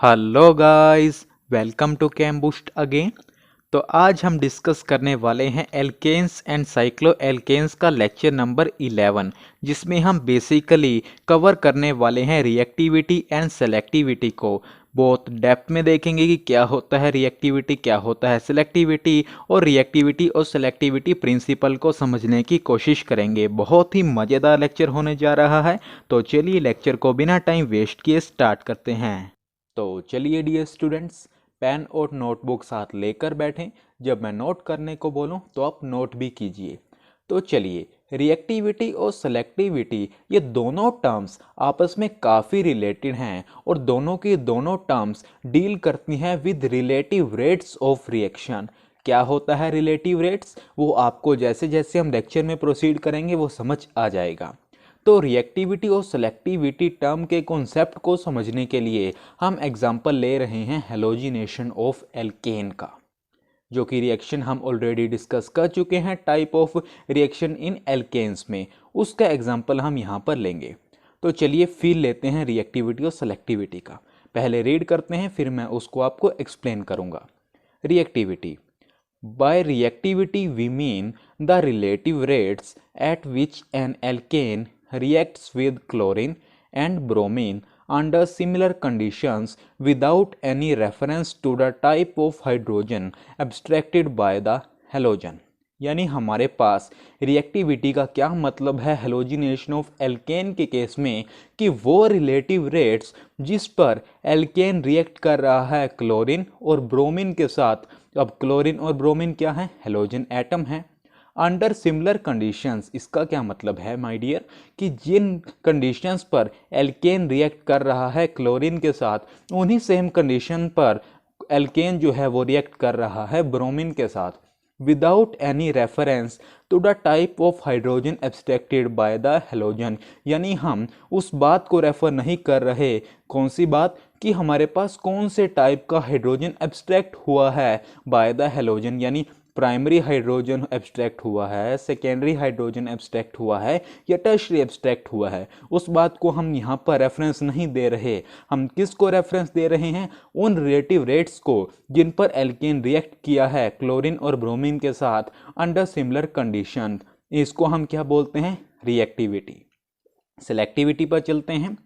Hello guys, welcome to Cam Boost again. तो आज हम डिस्कस करने वाले हैं एल्केन्स एंड साइक्लो एल्केन्स का लेक्चर नंबर 11, जिसमें हम बेसिकली कवर करने वाले हैं रिएक्टिविटी एंड सेलेक्टिविटी को। बहुत डेप्थ में देखेंगे कि क्या होता है रिएक्टिविटी, क्या होता है सेलेक्टिविटी, और रिएक्टिविटी और सेलेक्टिविटी प्रिंसिपल को समझने की कोशिश करेंगे। बहुत ही मज़ेदार लेक्चर होने जा रहा है। तो चलिए लेक्चर को बिना टाइम वेस्ट किए स्टार्ट करते हैं। तो चलिए डियर स्टूडेंट्स, पेन और नोटबुक साथ लेकर बैठें। जब मैं नोट करने को बोलूं तो आप नोट भी कीजिए। तो चलिए, रिएक्टिविटी और सेलेक्टिविटी ये दोनों टर्म्स आपस में काफ़ी रिलेटेड हैं और दोनों की दोनों टर्म्स डील करती हैं with relative rates of reaction. क्या होता है रिलेटिव रेट्स, वो आपको जैसे जैसे हम लेक्चर में प्रोसीड करेंगे वो समझ आ जाएगा। तो रिएक्टिविटी और सेलेक्टिविटी टर्म के कॉन्सेप्ट को समझने के लिए हम एग्जांपल ले रहे हैं हेलोजिनेशन ऑफ एल्केन का, जो कि रिएक्शन हम ऑलरेडी डिस्कस कर चुके हैं type of reaction in alkenes में। उसका एग्जांपल हम यहाँ पर लेंगे। तो चलिए फील लेते हैं रिएक्टिविटी और सेलेक्टिविटी का। पहले रीड करते हैं, फिर मैं उसको आपको एक्सप्लेन करूँगा। Reactivity: by reactivity we mean the relative rates at which an alkane reacts with chlorine and bromine under similar conditions without any reference to the type of hydrogen abstracted by the halogen। यानी हमारे पास reactivity का क्या मतलब है halogenation of alkene के case में, कि वो रिलेटिव रेट्स जिस पर एल्केन रिएक्ट कर रहा है क्लोरीन और ब्रोमीन के साथ। अब क्लोरीन और ब्रोमीन क्या है? हेलोजन एटम है। अंडर सिमिलर कंडीशंस, इसका क्या मतलब है माय डियर, कि जिन कंडीशंस पर एल्केन रिएक्ट कर रहा है क्लोरीन के साथ, उन्हीं सेम कंडीशन पर एल्केन जो है वो रिएक्ट कर रहा है ब्रोमीन के साथ, without any reference to the type of hydrogen abstracted by the halogen. यानी हम उस बात को रेफर नहीं कर रहे, कौन सी बात, कि हमारे पास कौन से टाइप का हाइड्रोजन एब्स्ट्रैक्ट हुआ है बाय द हेलोजन। यानी प्राइमरी हाइड्रोजन एब्स्ट्रैक्ट हुआ है, सेकेंडरी हाइड्रोजन एब्स्ट्रैक्ट हुआ है, या टर्शियरी एब्स्ट्रैक्ट हुआ है, उस बात को हम यहाँ पर रेफरेंस नहीं दे रहे। हम किसको रेफरेंस दे रहे हैं? उन रिलेटिव रेट्स को जिन पर एल्केन रिएक्ट किया है क्लोरीन और ब्रोमीन के साथ अंडर सिमिलर कंडीशन। इसको हम क्या बोलते हैं? रिएक्टिविटी। सेलेक्टिविटी पर चलते हैं।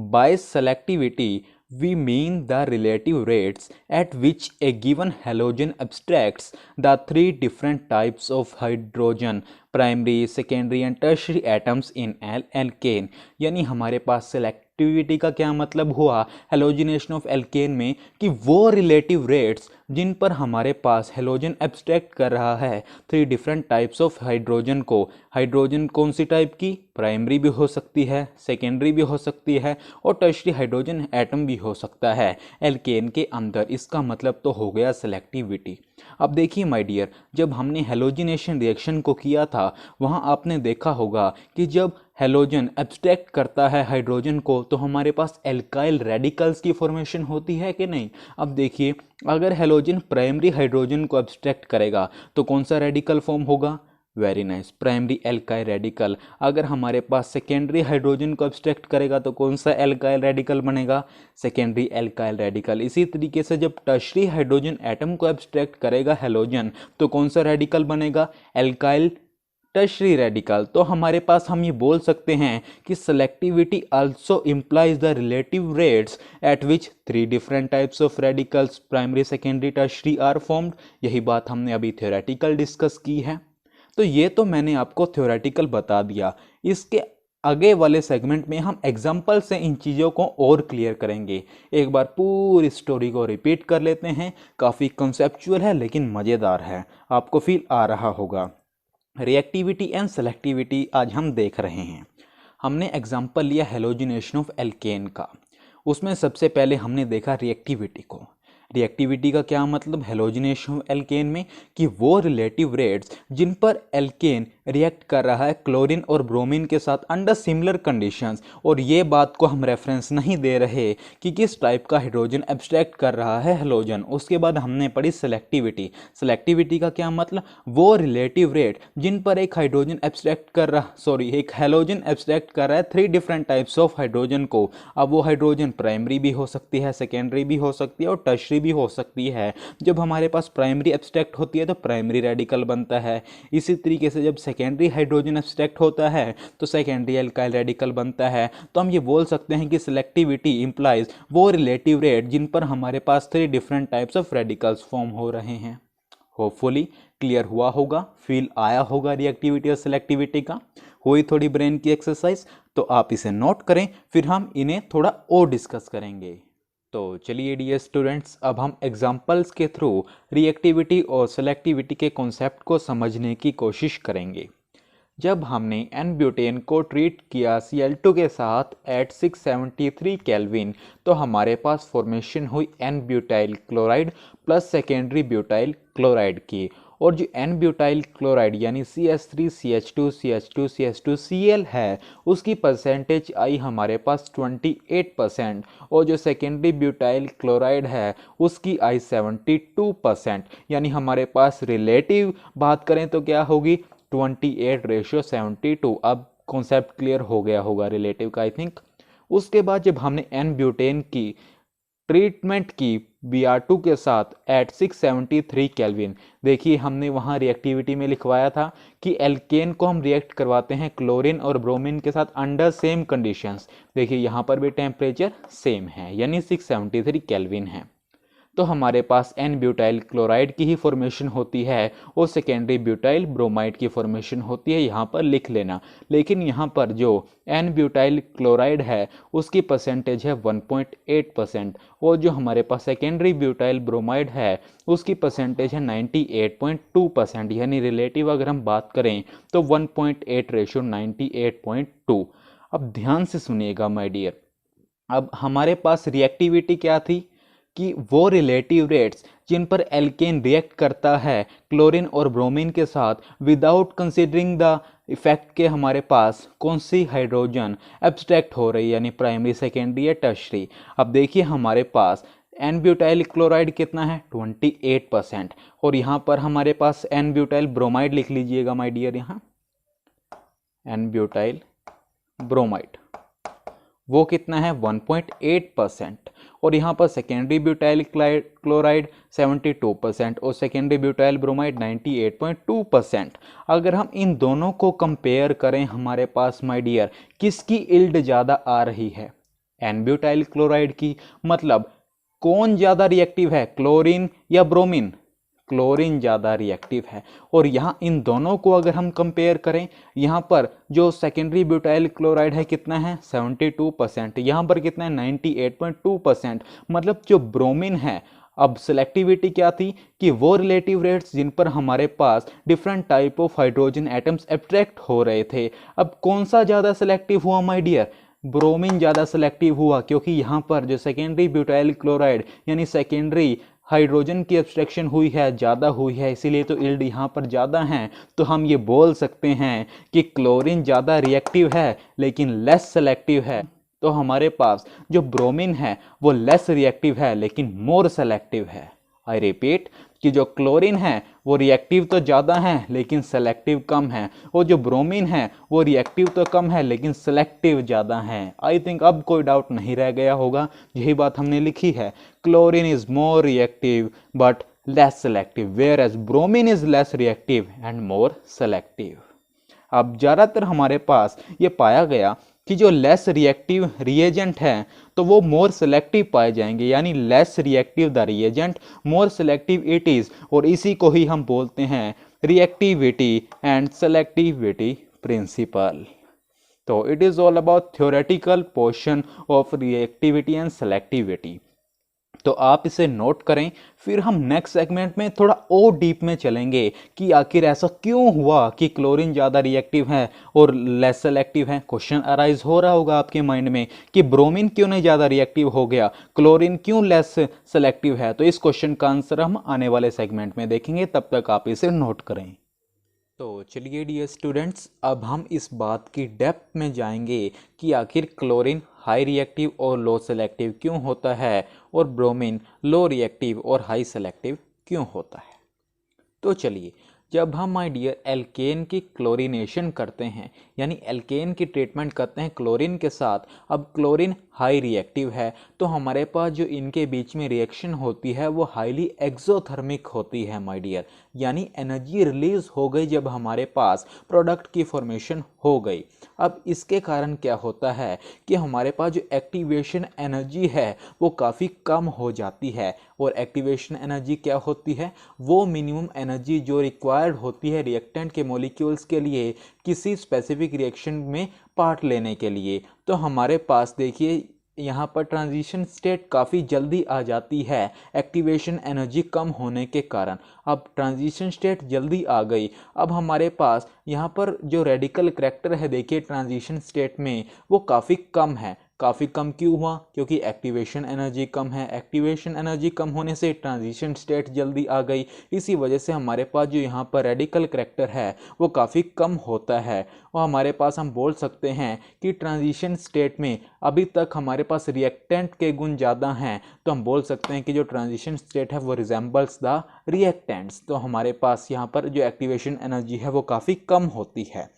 By selectivity, we mean the relative rates at which a given halogen abstracts the three different types of hydrogen, primary, secondary and tertiary atoms in alkane। यानी हमारे पास सेलेक्टिविटी का क्या मतलब हुआ हेलोजिनेशन ऑफ एल्केन में, कि वो रिलेटिव रेट्स जिन पर हमारे पास हेलोजन एब्स्ट्रैक्ट कर रहा है three different types of hydrogen को। हाइड्रोजन कौन सी टाइप की? प्राइमरी भी हो सकती है, सेकेंडरी भी हो सकती है, और टर्शियरी हाइड्रोजन एटम भी हो सकता है एल्केन के अंदर। इसका मतलब तो हो गया सेलेक्टिविटी। अब देखिए माय डियर, जब हमने हेलोजिनेशन रिएक्शन को किया था, वहाँ आपने देखा होगा कि जब हेलोजन एब्स्ट्रैक्ट करता है हाइड्रोजन को तो हमारे पास एल्काइल रेडिकल्स की फॉर्मेशन होती है कि नहीं। अब देखिए, अगर हेलोजन प्राइमरी हाइड्रोजन को एब्स्ट्रैक्ट करेगा तो कौन सा रेडिकल फॉर्म होगा? Very nice, primary alkyl radical. अगर हमारे पास सेकेंडरी हाइड्रोजन को एब्स्ट्रैक्ट करेगा तो कौन सा एल्काइल रेडिकल बनेगा? Secondary alkyl radical. इसी तरीके से जब टर्शियरी हाइड्रोजन एटम को एब्स्ट्रैक्ट करेगा हेलोजन तो कौन सा रेडिकल बनेगा? Alkyl tertiary radical. तो हमारे पास हम ये बोल सकते हैं कि selectivity also implies the relative rates at which three different types of radicals primary, secondary, tertiary are formed. यही बात हमने अभी थ्योरेटिकल डिस्कस की है। तो ये तो मैंने आपको थ्योरेटिकल बता दिया। इसके आगे वाले सेगमेंट में हम एग्जाम्पल से इन चीज़ों को और क्लियर करेंगे। एक बार पूरी स्टोरी को रिपीट कर लेते हैं। काफ़ी कंसेप्चुअल है लेकिन मज़ेदार है, आपको फील आ रहा होगा। रिएक्टिविटी एंड सेलेक्टिविटी आज हम देख रहे हैं। हमने एग्जाम्पल लिया हेलोजिनेशन ऑफ एल्केन का। उसमें सबसे पहले हमने देखा रिएक्टिविटी को। रिएक्टिविटी का क्या मतलब हेलोजिनेशन ऑफ एल्केन में, कि वो रिलेटिव रेट्स जिन पर एल्केन रिएक्ट कर रहा है क्लोरीन और ब्रोमीन के साथ अंडर सिमिलर कंडीशंस, और ये बात को हम रेफरेंस नहीं दे रहे कि किस टाइप का हाइड्रोजन एब्स्ट्रैक्ट कर रहा है हैलोजन। उसके बाद हमने पढ़ी सेलेक्टिविटी। सेलेक्टिविटी का क्या मतलब, वो रिलेटिव रेट जिन पर एक हाइड्रोजन एब्स्ट्रैक्ट कर रहा एक हैलोजन एब्स्ट्रैक्ट कर रहा है 3 डिफरेंट टाइप्स ऑफ हाइड्रोजन को। अब वो हाइड्रोजन प्राइमरी भी हो सकती है, सेकेंडरी भी हो सकती है और टर्शरी भी हो सकती है। जब हमारे पास प्राइमरी एब्स्ट्रैक्ट होती है तो प्राइमरी रेडिकल बनता है। इसी तरीके से जब सेकेंडरी हाइड्रोजन एब्स्ट्रैक्ट होता है तो सेकेंडरी एल्काइल रेडिकल बनता है। तो हम ये बोल सकते हैं कि सिलेक्टिविटी इंप्लाइज वो रिलेटिव रेट जिन पर हमारे पास 3 different types of radicals form हो रहे हैं। होपफुली क्लियर हुआ होगा, फील आया होगा रिएक्टिविटी और सिलेक्टिविटी का। हुई थोड़ी ब्रेन की एक्सरसाइज, तो आप इसे नोट करें, फिर हम इन्हें थोड़ा और डिस्कस करेंगे। तो चलिए डियर स्टूडेंट्स, अब हम एग्जाम्पल्स के थ्रू रिएक्टिविटी और सेलेक्टिविटी के कॉन्सेप्ट को समझने की कोशिश करेंगे। जब हमने एन ब्यूटेन को ट्रीट किया Cl2 के साथ एट 673 केल्विन, तो हमारे पास फॉर्मेशन हुई n butyl chloride plus secondary butyl chloride की। और जो एन ब्यूटाइल क्लोराइड यानी CH3CH2CH2CH2Cl है, उसकी परसेंटेज आई हमारे पास 28%, और जो सेकेंडरी ब्यूटाइल क्लोराइड है उसकी आई 72%। यानी हमारे पास रिलेटिव बात करें तो क्या होगी, 28:72। अब कॉन्सेप्ट क्लियर हो गया होगा रिलेटिव का, आई थिंक। उसके बाद जब हमने एन ब्यूटेन की ट्रीटमेंट की Br2 के साथ एट 673 केल्विन, देखिए हमने वहाँ रिएक्टिविटी में लिखवाया था कि एल्केन को हम रिएक्ट करवाते हैं क्लोरीन और ब्रोमीन के साथ अंडर सेम कंडीशंस। देखिए यहाँ पर भी टेम्परेचर सेम है, यानी 673 केल्विन है। तो हमारे पास एन ब्यूटाइल क्लोराइड की ही फॉर्मेशन होती है और सेकेंडरी ब्यूटाइल ब्रोमाइड की फॉर्मेशन होती है, यहाँ पर लिख लेना। लेकिन यहाँ पर जो एन ब्यूटाइल क्लोराइड है उसकी परसेंटेज है 1.8%, और जो हमारे पास सेकेंडरी ब्यूटाइल ब्रोमाइड है उसकी परसेंटेज है 98.2%। यानी रिलेटिव अगर हम बात करें तो 1.8:98.2। अब ध्यान से सुनिएगा माय डियर, अब हमारे पास रिएक्टिविटी क्या थी कि वो रिलेटिव रेट्स जिन पर एल्केन रिएक्ट करता है क्लोरीन और ब्रोमीन के साथ विदाउट कंसीडरिंग द इफेक्ट के हमारे पास कौन सी हाइड्रोजन एब्स्ट्रैक्ट हो रही है, यानी प्राइमरी, सेकेंडरी या टर्शरी। अब देखिए हमारे पास एन ब्यूटाइल क्लोराइड कितना है, 28%, और यहाँ पर हमारे पास एन ब्यूटाइल ब्रोमाइड लिख लीजिएगा माय डियर, यहाँ एन ब्यूटाइल ब्रोमाइड वो कितना है 1.8%, और यहाँ पर सेकेंडरी ब्यूटाइल क्लोराइड 72% और सेकेंडरी ब्यूटाइल ब्रोमाइड 98.2%। अगर हम इन दोनों को कंपेयर करें हमारे पास माय डियर किसकी इल्ड ज़्यादा आ रही है, एन ब्यूटाइल क्लोराइड की। मतलब कौन ज़्यादा रिएक्टिव है, क्लोरीन या ब्रोमीन, क्लोरीन ज़्यादा रिएक्टिव है। और यहाँ इन दोनों को अगर हम कंपेयर करें, यहाँ पर जो सेकेंडरी ब्यूटाइल क्लोराइड है कितना है 72%, यहाँ पर कितना है 98.2%। मतलब जो ब्रोमीन है, अब सेलेक्टिविटी क्या थी कि वो रिलेटिव रेट्स जिन पर हमारे पास different type of hydrogen atoms abstract हो रहे थे। अब कौन सा ज़्यादा सेलेक्टिव हुआ माय डियर, ब्रोमीन ज़्यादा सेलेक्टिव हुआ, क्योंकि यहाँ पर जो सेकेंडरी ब्यूटाइल क्लोराइड यानी सेकेंडरी हाइड्रोजन की एब्स्ट्रैक्शन हुई है, ज़्यादा हुई है, इसीलिए तो इल्ड यहाँ पर ज़्यादा है। तो हम ये बोल सकते हैं कि क्लोरीन ज़्यादा रिएक्टिव है लेकिन लेस सेलेक्टिव है। तो हमारे पास जो ब्रोमीन है वो लेस रिएक्टिव है लेकिन मोर सेलेक्टिव है। आई रिपीट कि जो क्लोरीन है वो रिएक्टिव तो ज़्यादा है लेकिन सेलेक्टिव कम है, और जो ब्रोमीन है वो रिएक्टिव तो कम है लेकिन सेलेक्टिव ज़्यादा है। आई थिंक अब कोई डाउट नहीं रह गया होगा, यही बात हमने लिखी है। Chlorine is more reactive but less selective, whereas bromine is less reactive and more selective. अब ज़्यादातर हमारे पास ये पाया गया कि जो लेस रिएक्टिव रिएजेंट है तो वो मोर सेलेक्टिव पाए जाएंगे, यानी less reactive the reagent more selective it is, और इसी को ही हम बोलते हैं रिएक्टिविटी एंड सेलेक्टिविटी प्रिंसिपल। तो it is all about theoretical portion of reactivity and selectivity. तो आप इसे नोट करें, फिर हम नेक्स्ट सेगमेंट में थोड़ा और डीप में चलेंगे कि आखिर ऐसा क्यों हुआ कि क्लोरीन ज़्यादा रिएक्टिव है और लेस सेलेक्टिव है। क्वेश्चन अराइज हो रहा होगा आपके माइंड में कि ब्रोमीन क्यों नहीं ज़्यादा रिएक्टिव हो गया, क्लोरीन क्यों लेस सेलेक्टिव है। तो इस क्वेश्चन का आंसर हम आने वाले सेगमेंट में देखेंगे, तब तक आप इसे नोट करें। तो चलिए डियर स्टूडेंट्स, अब हम इस बात की डेप्थ में जाएंगे कि आखिर क्लोरीन हाई रिएक्टिव और लो सेलेक्टिव क्यों होता है और ब्रोमीन लो रिएक्टिव और हाई सेलेक्टिव क्यों होता है। तो चलिए, जब हम माय डियर एल्केन की क्लोरीनेशन करते हैं, यानी एल्केन की ट्रीटमेंट करते हैं क्लोरीन के साथ, अब क्लोरीन हाई रिएक्टिव है तो हमारे पास जो इनके बीच में रिएक्शन होती है वो हाईली एक्सोथर्मिक होती है माय डियर, यानी एनर्जी रिलीज हो गई जब हमारे पास प्रोडक्ट की फॉर्मेशन हो गई। अब इसके कारण क्या होता है कि हमारे पास जो एक्टिवेशन एनर्जी है वो काफ़ी कम हो जाती है, और एक्टिवेशन एनर्जी क्या होती है, वो मिनिमम एनर्जी जो रिक्वायर्ड होती है रिएक्टेंट के मॉलिक्यूल्स के लिए किसी स्पेसिफिक रिएक्शन में पार्ट लेने के लिए। तो हमारे पास देखिए यहाँ पर ट्रांजिशन स्टेट काफ़ी जल्दी आ जाती है एक्टिवेशन एनर्जी कम होने के कारण। अब ट्रांजिशन स्टेट जल्दी आ गई, अब हमारे पास यहाँ पर जो रेडिकल करैक्टर है देखिए ट्रांजिशन स्टेट में वो काफ़ी कम है। काफ़ी कम क्यों हुआ, क्योंकि एक्टिवेशन एनर्जी कम है, एक्टिवेशन एनर्जी कम होने से ट्रांजिशन स्टेट जल्दी आ गई। इसी वजह से हमारे पास जो यहाँ पर रेडिकल करैक्टर है वो काफ़ी कम होता है, और हमारे पास हम बोल सकते हैं कि ट्रांजिशन स्टेट में अभी तक हमारे पास रिएक्टेंट के गुण ज़्यादा हैं, तो हम बोल सकते हैं कि जो ट्रांजिशन स्टेट है वो रिजेंबल्स द रिएक्टेंट्स। तो हमारे पास यहाँ पर जो एक्टिवेशन एनर्जी है वो काफ़ी कम होती है।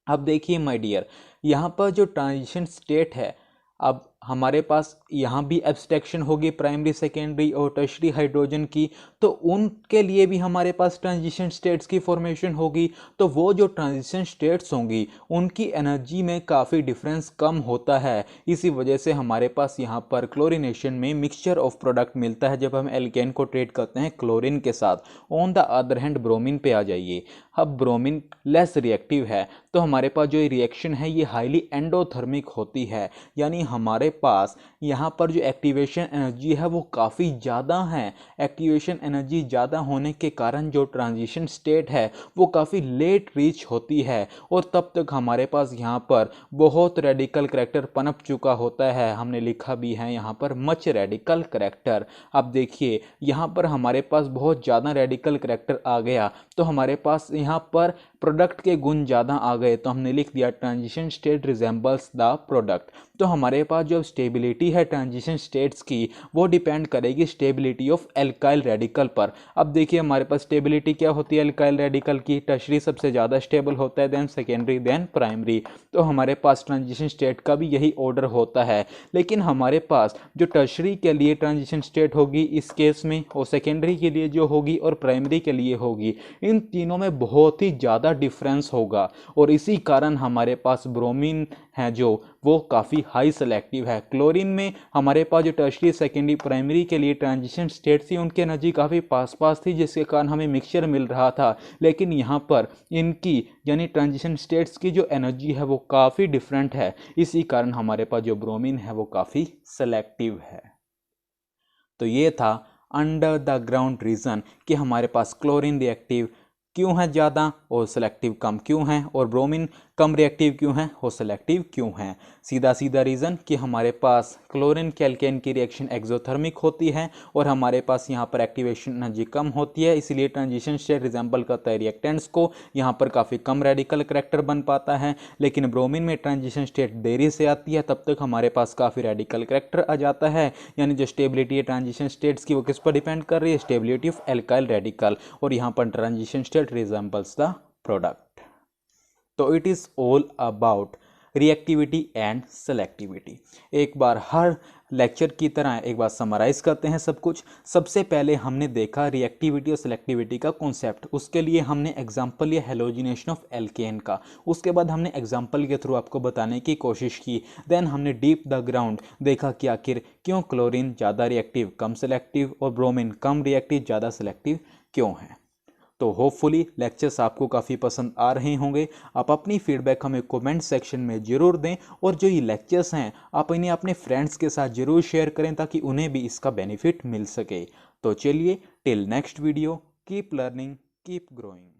अब देखिए माय डियर, यहाँ पर जो ट्रांजिशन स्टेट है, अब हमारे पास यहाँ भी एब्स्ट्रैक्शन होगी प्राइमरी सेकेंडरी और टर्शरी हाइड्रोजन की, तो उनके लिए भी हमारे पास ट्रांजिशन स्टेट्स की फॉर्मेशन होगी। तो वो जो ट्रांजिशन स्टेट्स होंगी उनकी एनर्जी में काफ़ी डिफरेंस कम होता है। इसी वजह से हमारे पास यहाँ पर क्लोरीनेशन में मिक्सचर ऑफ प्रोडक्ट मिलता है जब हम एल्केन को ट्रीट करते हैं क्लोरीन के साथ। On the other hand bromine पे आ जाइए। अब ब्रोमीन लेस रिएक्टिव है, तो हमारे पास जो रिएक्शन है ये हाईली एंडोथर्मिक होती है, यानी हमारे पास यहाँ पर जो एक्टिवेशन एनर्जी है वो काफ़ी ज़्यादा है। एक्टिवेशन एनर्जी ज़्यादा होने के कारण जो ट्रांजिशन स्टेट है वो काफ़ी लेट रीच होती है, और तब तक हमारे पास यहाँ पर बहुत रेडिकल करैक्टर पनप चुका होता है। हमने लिखा भी है यहाँ पर मच रेडिकल करैक्टर। अब देखिए यहाँ पर हमारे पास बहुत ज़्यादा रेडिकल करैक्टर आ गया, तो हमारे पास यहाँ पर प्रोडक्ट के गुण ज़्यादा आ गए, तो हमने लिख दिया transition state resembles the product. तो हमारे पास जो स्टेबिलिटी है ट्रांजिशन स्टेट्स की वो डिपेंड करेगी स्टेबिलिटी ऑफ एल्काइल रेडिकल पर। अब देखिए हमारे पास स्टेबिलिटी क्या होती है एल्काइल रेडिकल की, टर्शरी सबसे ज़्यादा स्टेबल होता है, देन सेकेंडरी, देन प्राइमरी। तो हमारे पास ट्रांजिशन स्टेट का भी यही ऑर्डर होता है। लेकिन हमारे पास जो टर्शरी के लिए ट्रांजिशन स्टेट होगी इस केस में, और सेकेंडरी के लिए जो होगी और प्राइमरी के लिए होगी, इन तीनों में बहुत ही ज़्यादा डिफरेंस होगा, और इसी कारण हमारे पास ब्रोमीन है जो वो काफ़ी हाई सेलेक्टिव है। क्लोरीन में हमारे पास जो टर्शरी सेकेंडरी प्राइमरी के लिए ट्रांजिशन स्टेट थी उनकी एनर्जी काफ़ी पास पास थी, जिसके कारण हमें मिक्सचर मिल रहा था। लेकिन यहाँ पर इनकी यानी ट्रांजिशन स्टेट्स की जो एनर्जी है वो काफ़ी डिफरेंट है, इसी कारण हमारे पास जो ब्रोमीन है वो काफ़ी सेलेक्टिव है। तो ये था अंडर द ग्राउंड रीज़न कि हमारे पास क्लोरीन रिएक्टिव क्यों है ज़्यादा और सेलेक्टिव कम क्यों है, और ब्रोमीन कम रिएक्टिव क्यों है और सेलेक्टिव क्यों है। सीधा सीधा रीज़न कि हमारे पास क्लोरीन के एल्केन की रिएक्शन एक्सोथर्मिक होती है, और हमारे पास यहाँ पर एक्टिवेशन एनर्जी कम होती है, इसलिए ट्रांजिशन स्टेट रिजेंबल करता है रिएक्टेंट्स को, यहाँ पर काफ़ी कम रेडिकल करैक्टर बन पाता है। लेकिन ब्रोमीन में ट्रांजिशन स्टेट देरी से आती है, तब तक हमारे पास काफ़ी रेडिकल करैक्टर आ जाता है, यानी जो स्टेबिलिटी है ट्रांजिशन स्टेट्स की वो किस पर डिपेंड कर रही है, स्टेबिलिटी ऑफ एल्काइल रेडिकल, और यहाँ पर transition state resembles the product. तो it is all about reactivity and selectivity. एक बार हर लेक्चर की तरह एक बार समराइज करते हैं सब कुछ। सबसे पहले हमने देखा रिएक्टिविटी और सेलेक्टिविटी का कॉन्सेप्ट, उसके लिए हमने एग्जांपल लिया हेलोजिनेशन ऑफ एल्केन का, उसके बाद हमने एग्जांपल के थ्रू आपको बताने की कोशिश की। देन हमने डीप द ग्राउंड देखा कि आखिर क्यों क्लोरीन ज़्यादा रिएक्टिव कम सेलेक्टिव और ब्रोमीन कम रिएक्टिव ज़्यादा सेलेक्टिव क्यों है। तो होपफुली लेक्चर्स आपको काफ़ी पसंद आ रहे होंगे। आप अपनी फीडबैक हमें कमेंट सेक्शन में ज़रूर दें, और जो ये लेक्चर्स हैं आप इन्हें अपने फ्रेंड्स के साथ ज़रूर शेयर करें ताकि उन्हें भी इसका बेनिफिट मिल सके। तो चलिए till next video, keep learning, keep growing.